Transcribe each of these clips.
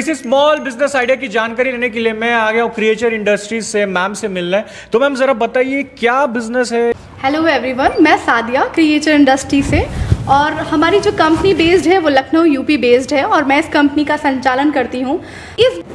किसी small business idea की जानकारी लेने के लिए मैं आ गया हूँ क्रिएचर इंडस्ट्रीज से मैम से मिलने। तो मैम जरा बताइए क्या बिजनेस है। हेलो एवरीवन, मैं सादिया क्रिएचर इंडस्ट्री से और हमारी जो कंपनी बेस्ड है वो लखनऊ यूपी बेस्ड है और मैं इस कंपनी का संचालन करती हूँ।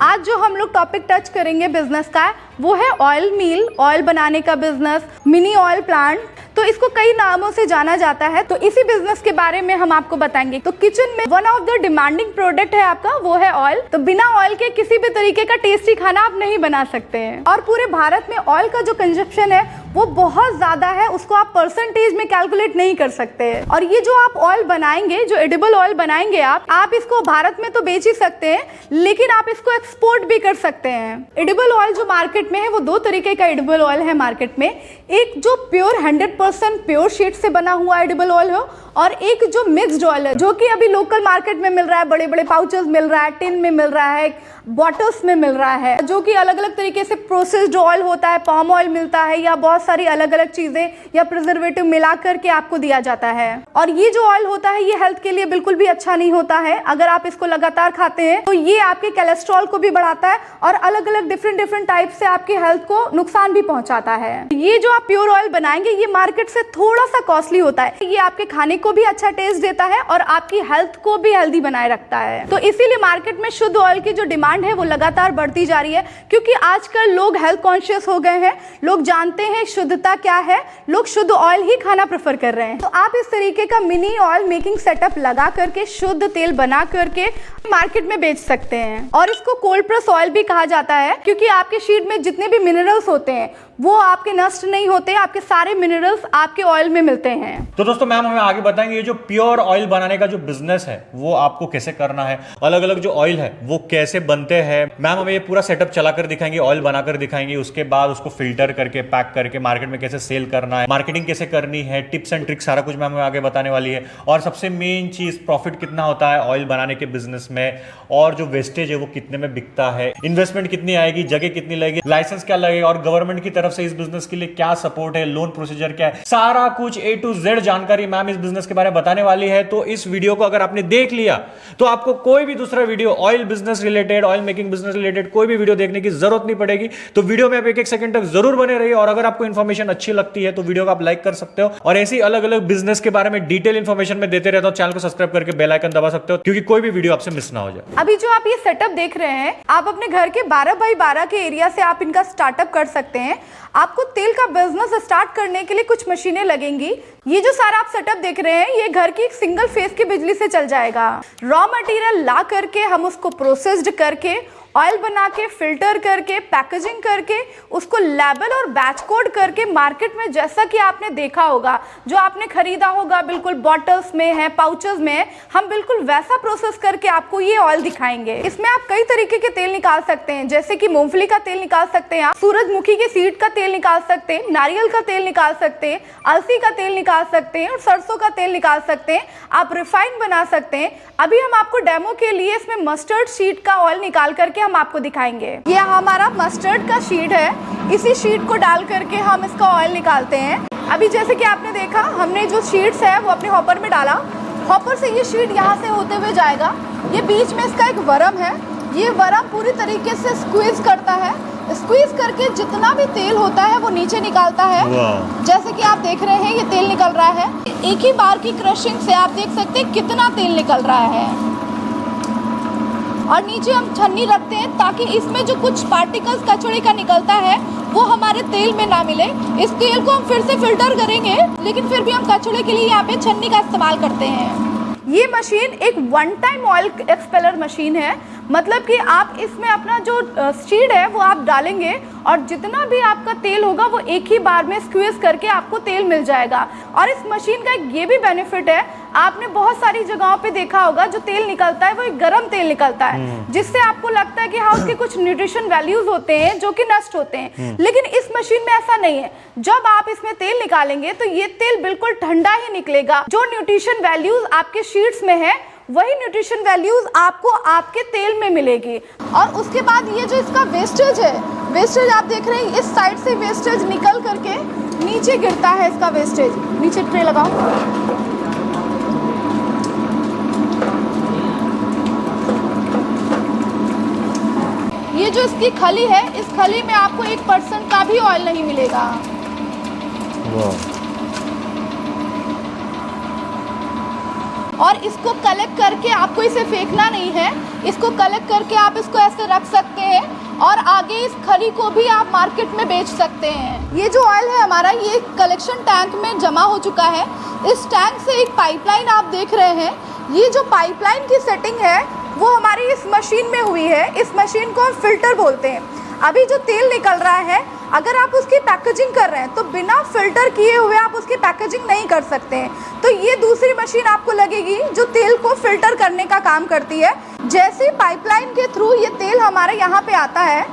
आज जो हम लोग टॉपिक टच करेंगे बिजनेस का वो है ऑयल मिल, ऑयल बनाने का बिजनेस, मिनी ऑयल प्लांट। तो इसको कई नामों से जाना जाता है, तो इसी बिजनेस के बारे में हम आपको बताएंगे। तो किचन में one of the demanding product है आपका, वो है ऑयल। तो बिना ऑयल के किसी भी तरीके का टेस्टी खाना आप नहीं बना सकते हैं। और पूरे भारत में ऑयल का जो कंजप्शन है वो बहुत ज्यादा है, उसको आप परसेंटेज में कैलकुलेट नहीं कर सकते हैं। और ये जो आप ऑयल बनाएंगे, जो एडिबल ऑयल बनाएंगे आप इसको भारत में तो बेच ही सकते हैं, लेकिन आप इसको एक्सपोर्ट भी कर सकते हैं। एडिबल ऑयल जो मार्केट में है वो दो तरीके का एडिबल ऑयल है मार्केट में। एक जो प्योर 100% प्योर शीट से बना हुआ एडिबल ऑयल हो, और एक जो मिक्स्ड ऑयल है जो कि अभी लोकल मार्केट में मिल रहा है, बड़े बड़े पाउचेस मिल रहा है, टिन में मिल रहा है, बॉटल्स में मिल रहा है, जो कि अलग अलग तरीके से प्रोसेस्ड ऑयल होता है, पाम ऑयल मिलता है या बहुत सारी अलग अलग चीजें या प्रिजर्वेटिव मिला करके आपको दिया जाता है। और ये जो ऑयल होता है ये हेल्थ के लिए बिल्कुल भी अच्छा नहीं होता है। अगर आप इसको लगातार खाते हैं तो ये आपके कोलेस्ट्रॉल को भी बढ़ाता है और अलग अलग डिफरेंट टाइप से आपकी हेल्थ को नुकसान भी पहुंचाता है। ये जो आप प्योर ऑयल बनाएंगे ये मार्केट से थोड़ा सा कॉस्टली होता है। ये आपके खाने को भी अच्छा टेस्ट देता है और आपकी हेल्थ को भी हेल्दी बनाए रखता है। तो इसीलिए मार्केट में शुद्ध ऑयल की जो डिमांड है वो लगातार बढ़ती जा रही है, क्योंकि आजकल लोग हेल्थ कॉन्शियस हो गए हैं। लोग जानते हैं शुद्धता क्या है, लोग शुद्ध ऑयल ही खाना प्रेफर कर रहे हैं। तो आप इस तरीके का मिनी ऑयल मेकिंग सेटअप लगा करके शुद्ध तेल बना करके मार्केट में बेच सकते हैं। और इसको कोल्ड प्रेस ऑयल भी कहा जाता है, क्योंकि आपके शीट में जितने भी मिनरल्स होते हैं वो आपके नष्ट नहीं होते, आपके सारे मिनरल्स आपके ऑयल में मिलते हैं। तो दोस्तों मैम हमें आगे बताएंगे ये जो प्योर ऑयल बनाने का जो बिजनेस है वो आपको कैसे करना है, अलग अलग जो ऑयल है वो कैसे बनते हैं। मैम हमें ये पूरा सेटअप चलाकर दिखाएंगे, ऑयल बनाकर दिखाएंगे, उसके बाद उसको फिल्टर करके पैक करके मार्केट में कैसे सेल करना है, मार्केटिंग कैसे करनी है, टिप्स एंड ट्रिक्स सारा कुछ मैम हमें आगे बताने वाली है। और सबसे मेन चीज प्रॉफिट कितना होता है ऑयल बनाने के बिजनेस में, और जो वेस्टेज है वो कितने में बिकता है, इन्वेस्टमेंट कितनी आएगी, जगह कितनी लगेगी, लाइसेंस क्या लगेगा, और गवर्नमेंट की तरफ से इस बिजनेस के लिए क्या सपोर्ट है, लोन प्रोसीजर क्या है, सारा कुछ A to Z जानकारी मैम इस बिजनेस के बारे में बताने वाली है। तो इस वीडियो को अगर आपने देख लिया तो आपको कोई भी दूसरा video oil business related, oil making business related कोई भी वीडियो देखने की जरूरत नहीं पड़ेगी। तो वीडियो में आप एक सेकंड तक जरूर बने रहिए, और अगर आपको इन्फॉर्मेशन अच्छी लगती है तो वीडियो को आप लाइक कर सकते हो, और ऐसी अलग अलग बिजनेस के बारे में डिटेल इन्फॉर्मेशन में देते रहता हूं। चैनल को सब्सक्राइब करके बेल आइकन दबा सकते हो, क्योंकि कोई भी वीडियो आपसे मिस ना हो जाए। अभी जो आप ये सेटअप देख रहे हैं, आप अपने घर के 12 बाई 12 के एरिया से आप इनका स्टार्टअप कर सकते हैं। आपको तेल का बिजनेस स्टार्ट करने के लिए कुछ मशीनें लगेंगी। ये जो सारा आप सेटअप देख रहे हैं ये घर की एक सिंगल फेस की बिजली से चल जाएगा। रॉ मटेरियल ला करके हम उसको प्रोसेस्ड करके ऑयल बना के फिल्टर करके पैकेजिंग करके उसको लेबल और बैच कोड करके मार्केट में जैसा कि आपने देखा होगा, जो आपने खरीदा होगा बिल्कुल बॉटल्स में है, पाउचेस में है, हम बिल्कुल वैसा प्रोसेस करके आपको ये ऑयल दिखाएंगे। इसमें आप कई तरीके के तेल निकाल सकते हैं, जैसे कि मूंगफली का तेल निकाल सकते हैं, आप सूरजमुखी के सीड का तेल निकाल सकते हैं, नारियल का तेल निकाल सकते हैं, अलसी का तेल निकाल सकते हैं और सरसों का तेल निकाल सकते हैं। आप रिफाइन बना सकते हैं। अभी हम आपको डेमो के लिए इसमें मस्टर्ड शीट का ऑयल निकाल करके हम आपको दिखाएंगे। ये हमारा मस्टर्ड का शीट है, इसी शीट को डाल करके हम इसका ऑयल निकालते हैं। अभी जैसे कि आपने देखा, हमने जो शीट्स है वो अपने हॉपर में डाला, हॉपर से ये शीट यहाँ से होते हुए जाएगा। ये बीच में इसका एक वरम है, ये वरम पूरी तरीके से स्क्वीज करता है, स्क्वीज करके जितना भी तेल होता है वो नीचे निकालता है। जैसे कि आप देख रहे हैं ये तेल निकल रहा है। एक ही बार की क्रशिंग से आप देख सकते हैं कितना तेल निकल रहा है। और नीचे हम छन्नी रखते हैं ताकि इसमें जो कुछ पार्टिकल्स कचड़े का निकलता है वो हमारे तेल में ना मिले। इस तेल को हम फिर से फिल्टर करेंगे, लेकिन फिर भी हम कचड़े के लिए यहाँ पे छन्नी का इस्तेमाल करते हैं। ये मशीन एक one time oil expeller machine है, मतलब कि आप इसमें अपना जो सीड है वो आप डालेंगे और जितना भी आपका तेल होगा वो एक ही बार में स्क्वीज करके आपको तेल मिल जाएगा। और इस मशीन का ये भी बेनिफिट है, आपने बहुत सारी जगहों पे देखा होगा जो तेल निकलता है वो एक गर्म तेल निकलता है, जिससे आपको लगता है कि हाँ उसके कुछ न्यूट्रिशन वैल्यूज होते हैं जो कि नष्ट होते हैं, लेकिन इस मशीन में ऐसा नहीं है। जब आप इसमें तेल निकालेंगे तो ये तेल बिल्कुल ठंडा ही निकलेगा। जो न्यूट्रिशन वैल्यूज आपके शीट्स में है वही न्यूट्रिशन वैल्यूज आपको आपके तेल में मिलेगी। और उसके बाद ये जो इसका वेस्टेज है, वेस्टेज आप देख रहे हैं इस साइड से वेस्टेज निकल करके नीचे गिरता है। इसका वेस्टेज नीचे ट्रे लगाओ, ये जो इसकी खली है, इस खली में आपको 1% का भी ऑयल नहीं मिलेगा। और इसको कलेक्ट करके आपको इसे फेंकना नहीं है, इसको कलेक्ट करके आप इसको ऐसे रख सकते हैं और आगे इस खली को भी आप मार्केट में बेच सकते हैं। ये जो ऑयल है हमारा, ये कलेक्शन टैंक में जमा हो चुका है। इस टैंक से एक पाइपलाइन आप देख रहे हैं। ये जो पाइपलाइन की सेटिंग है वो हमारी इस मशीन में हुई है। इस मशीन को हम फिल्टर बोलते हैं। अभी जो तेल निकल रहा है, अगर आप उसकी पैकेजिंग कर रहे हैं तो बिना फिल्टर किए हुए आप उसकी पैकेजिंग नहीं कर सकते हैं। तो ये दूसरी मशीन आपको लगेगी जो तेल को फिल्टर करने का काम करती है। जैसे पाइपलाइन के थ्रू ये तेल हमारे यहाँ पे आता है,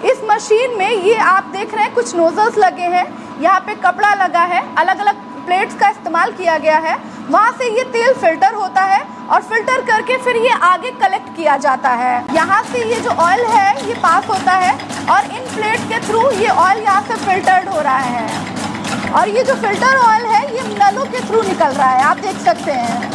इस मशीन में ये आप देख रहे हैं कुछ नोजल्स लगे हैं, यहाँ पे कपड़ा लगा है, अलग अलग प्लेट्स का इस्तेमाल किया गया है। वहाँ से ये तेल फिल्टर होता है और फिल्टर करके फिर ये आगे कलेक्ट किया जाता है। यहाँ से ये जो ऑयल है ये पास होता है और इन प्लेट के थ्रू ये ऑयल यहाँ से फिल्टर्ड हो रहा है। और ये जो फिल्टर ऑयल है ये नलों के थ्रू निकल रहा है, आप देख सकते हैं।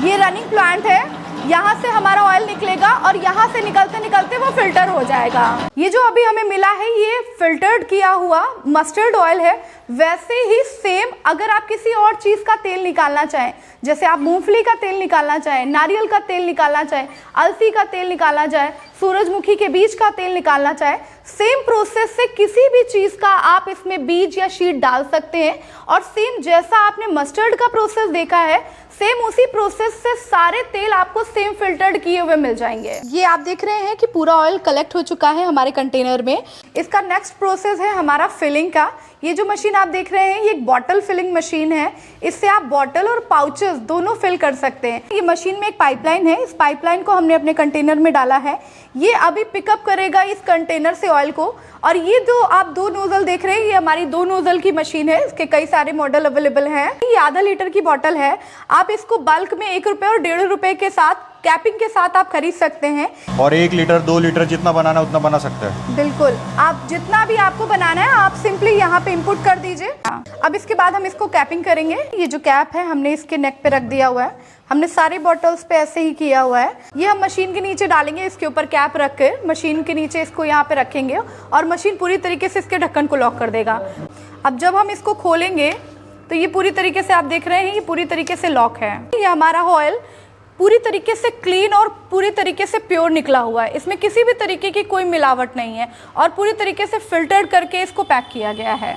ये रनिंग प्लांट है, यहाँ से हमारा ऑयल निकलेगा और यहाँ से निकलते निकलते वो फिल्टर हो जाएगा। ये जो अभी हमें मिला है ये फिल्टर्ड किया हुआ मस्टर्ड ऑयल है। वैसे ही सेम अगर आप किसी और चीज़ का तेल निकालना चाहें, जैसे आप मूंगफली का तेल निकालना चाहें, नारियल का तेल निकालना चाहें, अलसी का तेल निकालना चाहें, सूरजमुखी के बीज का तेल निकालना चाहें, सेम प्रोसेस से किसी भी चीज़ का आप इसमें बीज या शीट डाल सकते हैं। और सेम जैसा आपने मस्टर्ड का प्रोसेस देखा है, सेम उसी प्रोसेस से सारे तेल आपको सेम फिल्टर्ड किए हुए मिल जाएंगे। ये आप देख रहे हैं कि पूरा ऑयल कलेक्ट हो चुका है हमारे कंटेनर में। इसका नेक्स्ट प्रोसेस है हमारा फिलिंग का। ये जो मशीन आप देख रहे हैं ये एक बॉटल फिलिंग मशीन है। इससे आप बॉटल और पाउचेस दोनों फिल कर सकते हैं। ये मशीन में एक पाइपलाइन है, इस पाइपलाइन को हमने अपने कंटेनर में डाला है। ये अभी पिकअप करेगा इस कंटेनर से ऑयल को। और ये जो आप 2 नोजल देख रहे हैं ये हमारी 2 नोजल की मशीन है। इसके कई सारे मॉडल अवेलेबल हैं। ये आधा लीटर की बॉटल है। आप इसको बल्क में 1 रुपये और 1.5 रुपये के साथ कैपिंग के साथ आप खरीद सकते हैं। और 1 लीटर 2 लीटर जितना बनाना है उतना बना सकते हैं। बिल्कुल, आप जितना भी आपको बनाना है आप सिंपली यहाँ पे इनपुट कर दीजिए। अब इसके बाद हम इसको कैपिंग करेंगे। ये जो कैप है हमने इसके नेक पे रख दिया हुआ है। हमने सारी बॉटल्स पे ऐसे ही किया हुआ है। ये हम मशीन के नीचे डालेंगे, इसके ऊपर कैप रख के मशीन के नीचे इसको यहाँ पे रखेंगे और मशीन पूरी तरीके से इसके ढक्कन को लॉक कर देगा। अब जब हम इसको खोलेंगे तो ये पूरी तरीके से आप देख रहे हैं ये पूरी तरीके से लॉक है। ये हमारा ऑयल पूरी तरीके से क्लीन और पूरी तरीके से प्योर निकला हुआ है। इसमें किसी भी तरीके की कोई मिलावट नहीं है और पूरी तरीके से फिल्टर्ड करके इसको पैक किया गया है।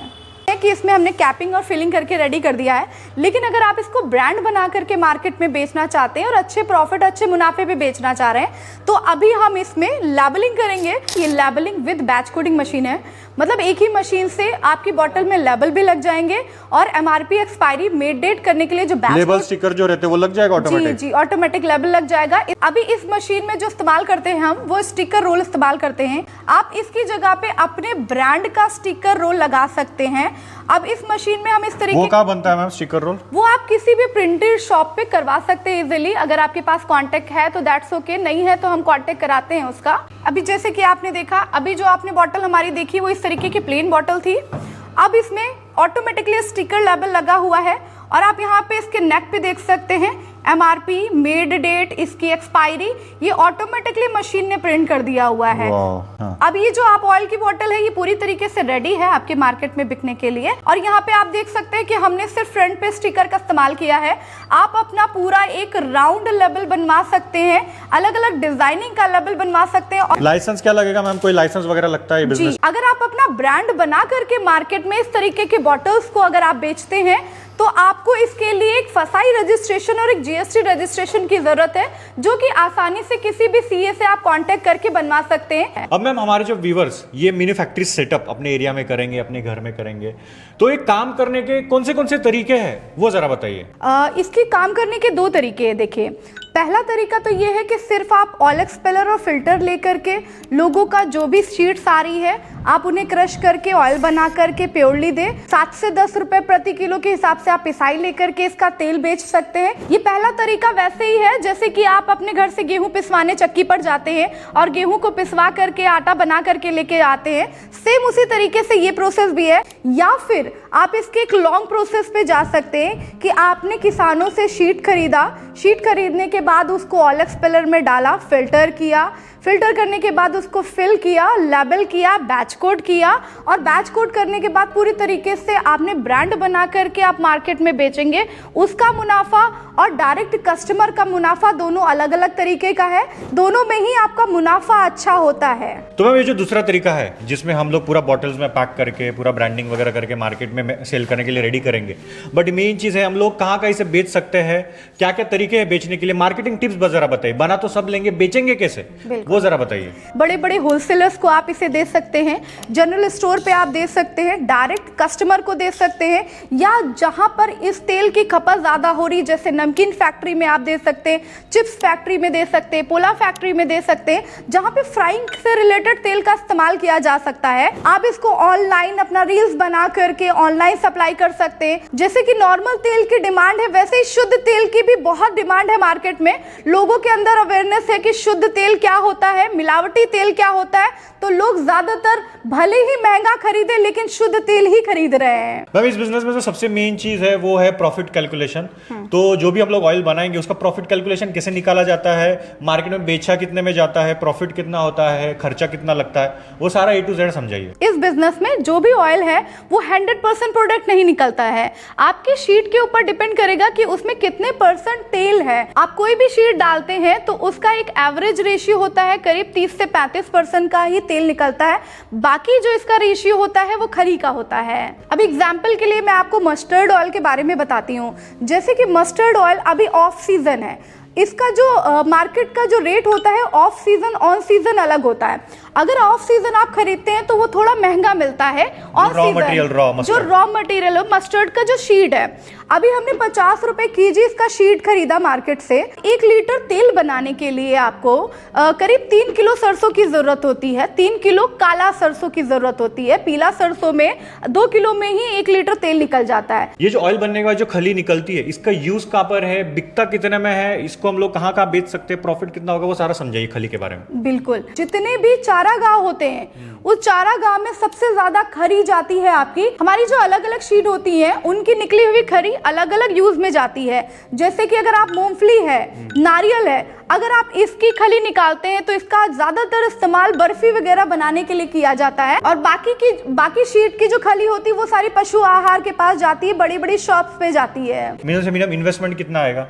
कि इसमें हमने कैपिंग और फिलिंग करके रेडी कर दिया है। लेकिन अगर आप इसको ब्रांड बना करके मार्केट में बेचना चाहते हैं और अच्छे प्रॉफिट अच्छे मुनाफे पे बेचना चाह रहे हैं तो अभी हम इसमें लेबलिंग करेंगे। ये labelling with batch coding machine है, मतलब एक ही मशीन से आपकी बॉटल में लेबल भी लग जाएंगे और एमआरपी एक्सपायरी मेड डेट करने के लिए जो बैच लेबल स्टिकर जो रहते हैं वो लग जाएगा ऑटोमेटिक। जी ऑटोमेटिक लेबल लग जाएगा। अभी इस मशीन में जो इस्तेमाल करते हैं हम वो स्टिकर रोल इस्तेमाल करते हैं। आप इसकी जगह पे अपने ब्रांड का स्टिकर रोल लगा सकते हैं। अब इस मशीन में हम इस तरीके वो कहाँ बनता है मैम स्टिकर रोल? वो आप किसी भी प्रिंटेड शॉप पे करवा सकते हैं इजीली। अगर आपके पास कांटेक्ट है तो दैट्स ओके, नहीं है तो हम कांटेक्ट कराते हैं उसका। अभी जैसे कि आपने देखा, अभी जो आपने बॉटल हमारी देखी वो इस तरीके की प्लेन बॉटल थी। अब इसमें ऑटोमेटिकली स्टिकर लेबल लगा हुआ है और आप यहाँ पे इसके नेक पे देख सकते हैं एमआरपी, मेड डेट, इसकी एक्सपायरी, ये ऑटोमेटिकली मशीन ने प्रिंट कर दिया हुआ है। हाँ। अब ये जो आप ऑयल की बोतल है ये पूरी तरीके से रेडी है आपके मार्केट में बिकने के लिए। और यहाँ पे आप देख सकते हैं कि हमने सिर्फ फ्रंट पे स्टिकर का इस्तेमाल किया है। आप अपना पूरा एक राउंड लेबल बनवा सकते हैं, अलग अलग डिजाइनिंग का लेबल बनवा सकते हैं। और लाइसेंस क्या लगेगा मैम? कोई लाइसेंस वगैरह लगता है बिजनेस? अगर आप अपना ब्रांड बना करके मार्केट में इस तरीके के बॉटल्स को अगर आप बेचते हैं तो आपको इसके लिए एक फसाई रजिस्ट्रेशन और एक जीएसटी रजिस्ट्रेशन की जरूरत है, जो कि आसानी से किसी भी सीए से आप कांटेक्ट करके बनवा सकते हैं। अब मैम हमारे जो व्यूवर्स ये मिनी फैक्ट्री सेटअप अपने एरिया में करेंगे, अपने घर में करेंगे, तो एक काम करने के कौन से तरीके हैं वो जरा बताइए। इसके काम करने के 2 तरीके हैं। देखिए, पहला तरीका तो ये है कि सिर्फ आप ऑयल एक्सपेलर और फिल्टर लेकर के लोगों का जो भी शीट्स आ रही है आप उन्हें क्रश करके ऑयल बना करके प्योरली दे 7 से 10 रुपए प्रति किलो के हिसाब से आप पिसाई लेकर के इसका तेल बेच सकते हैं। ये पहला तरीका वैसे ही है जैसे कि आप अपने घर से गेहूं पिसवाने चक्की पर जाते हैं और गेहूं को पिसवा करके आटा बना करके लेके आते हैं, सेम उसी तरीके से ये प्रोसेस भी है। या फिर आप इसके एक लॉन्ग प्रोसेस पे जा सकते हैं कि आपने किसानों से शीट खरीदा, शीट खरीदने के बाद उसको ऑयल एक्सपेलर में डाला, फिल्टर किया, फिल्टर करने के बाद उसको फिल किया, लेबल किया, बैच कोड किया और बैच कोड करने के बाद पूरी तरीके से आपने ब्रांड बना करके आप मार्केट में बेचेंगे। उसका मुनाफा और डायरेक्ट कस्टमर का मुनाफा दोनों अलग अलग तरीके का है, दोनों में ही आपका मुनाफा अच्छा होता है। तो मैम ये जो दूसरा तरीका है जिसमें हम लोग पूरा बॉटल्स में पैक करके पूरा ब्रांडिंग वगैरह करके मार्केट में सेल करने के लिए रेडी करेंगे, बट मेन चीज़ है हम लोग कहाँ कहाँ इसे बेच सकते हैं, क्या क्या तरीके हैं बेचने के लिए, मार्केटिंग टिप्स जरा बताइए। बना तो सब लेंगे, बेचेंगे कैसे वो जरा बताइए। बड़े बड़े होलसेलर्स को आप इसे दे सकते हैं, जनरल स्टोर पे आप दे सकते हैं, डायरेक्ट कस्टमर को दे सकते हैं, या जहां पर इस तेल की खपत ज्यादा हो रही जैसे नमकीन फैक्ट्री में आप दे सकते हैं, चिप्स फैक्ट्री में दे सकते हैं, पोला फैक्ट्री में दे सकते हैं, जहां पे फ्राइंग से रिलेटेड तेल का इस्तेमाल किया जा सकता है। आप इसको ऑनलाइन अपना रील्स बना करके ऑनलाइन सप्लाई कर सकते हैं। जैसे कि नॉर्मल तेल की डिमांड है वैसे ही शुद्ध तेल की भी बहुत डिमांड है मार्केट में। लोगों के अंदर अवेयरनेस है कि शुद्ध तेल क्या होता है, मिलावटी तेल क्या होता है, तो लोग ज्यादातर भले ही महंगा खरीदे लेकिन शुद्ध तेल ही खरीद रहे हैं। मैम इस बिजनेस में जो सबसे मेन चीज है वो है प्रॉफिट कैलकुलेशन। तो जो भी हम लोग ऑयल बनाएंगे उसका प्रॉफिट कैलकुलेशन कैसे निकाला जाता है, मार्केट में बेचा कितने में जाता है, प्रॉफिट कितना होता है, खर्चा कितना लगता है, वो सारा A to Z समझाइए। इस बिजनेस में जो भी ऑयल है वो 100% प्रोडक्ट नहीं निकलता है। आपकी शीट के ऊपर डिपेंड करेगा कि उसमें कितने % तेल है। आप कोई भी शीट डालते हैं तो उसका एक एवरेज रेशियो होता है, करीब 30 से 35% का ही तेल निकलता है। बाकी जो इसका रेशियो होता है वो खरी का होता है। अब एग्जाम्पल के लिए मैं आपको मस्टर्ड ऑयल के बारे में बताती हूँ। जैसे कि मस्टर्ड ऑयल अभी ऑफ सीजन है, इसका जो मार्केट का जो रेट होता है ऑफ सीजन ऑन सीजन अलग होता है। अगर ऑफ सीजन आप खरीदते हैं तो वो थोड़ा महंगा मिलता है। ऑन सीजन जो रॉ मटेरियल मस्टर्ड का जो शीट है, अभी हमने 50 रुपए केजी इसका शीट खरीदा मार्केट से। 1 लीटर तेल बनाने के लिए आपको करीब 3 किलो सरसों की जरूरत होती है, 3 किलो काला सरसों की जरूरत होती है। पीला सरसों में 2 किलो में ही 1 लीटर तेल निकल जाता है। ये जो ऑयल बनने के बाद जो खली निकलती है इसका यूज कहाँ पर है, बिकता कितने में है, इसको हम लोग कहाँ कहाँ बेच सकते हैं, प्रॉफिट कितना होगा, वो सारा समझाइए खली के बारे में। बिल्कुल, जितने भी चारागाह होते हैं उस चारागाह में सबसे ज्यादा खरी जाती है आपकी। हमारी जो अलग अलग शीट होती है उनकी निकली हुई खरी अलग अलग यूज में जाती है। जैसे कि अगर आप मूंगफली है, नारियल है, अगर आप इसकी खली निकालते हैं तो इसका ज्यादातर इस्तेमाल बर्फी वगैरह बनाने के लिए किया जाता है। और बाकी शीट की जो खली होती है वो सारी पशु आहार के पास जाती है, बड़ी बड़ी शॉप्स पे जाती है। मिनिमम से मिनिमम इन्वेस्टमेंट कितना आएगा?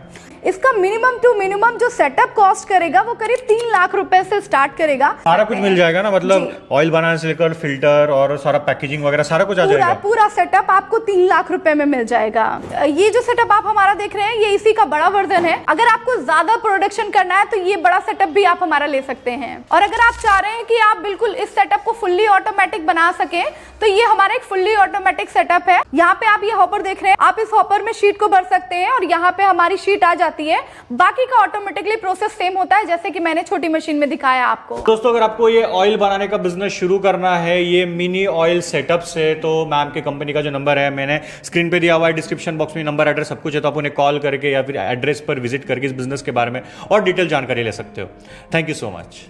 इसका मिनिमम टू मिनिमम जो सेटअप कॉस्ट करेगा वो करीब 3 लाख रुपए से स्टार्ट करेगा। सारा कुछ मिल जाएगा ना, मतलब ऑयल बनाने से लेकर फिल्टर और सारा पैकेजिंग वगैरह सारा कुछ आ जाएगा। पूरा सेटअप आपको 3 लाख रुपए में मिल जाएगा। ये जो सेटअप आप हमारा देख रहे हैं ये इसी का बड़ा वर्जन है। अगर आपको ज्यादा प्रोडक्शन करना है तो ये बड़ा सेटअप भी आप हमारा ले सकते हैं। और अगर आप चाह रहे हैं कि आप बिल्कुल इस सेटअप को फुल्ली ऑटोमेटिक बना सके तो ये हमारा एक फुल्ली ऑटोमेटिक सेटअप है। यहाँ पे आप ये हॉपर देख रहे हैं, आप इस हॉपर में शीट को भर सकते हैं और यहाँ पे हमारी शीट आ जाती है। बाकी का ऑटोमेटिकली प्रोसेस सेम होता है जैसे कि मैंने छोटी मशीन में दिखाया आपको। दोस्तों अगर आपको ये ऑयल बनाने का बिजनेस शुरू करना है ये मिनी ऑयल सेटअप से, तो मैम की कंपनी का जो नंबर है मैंने स्क्रीन पे दिया हुआ है, डिस्क्रिप्शन बॉक्स में नंबर एड्रेस सब कुछ है, तो आप उन्हें कॉल करके या फिर एड्रेस पर विजिट करके इस बिजनेस के बारे में और डिटेल जानकारी ले सकते हो। Thank you so much.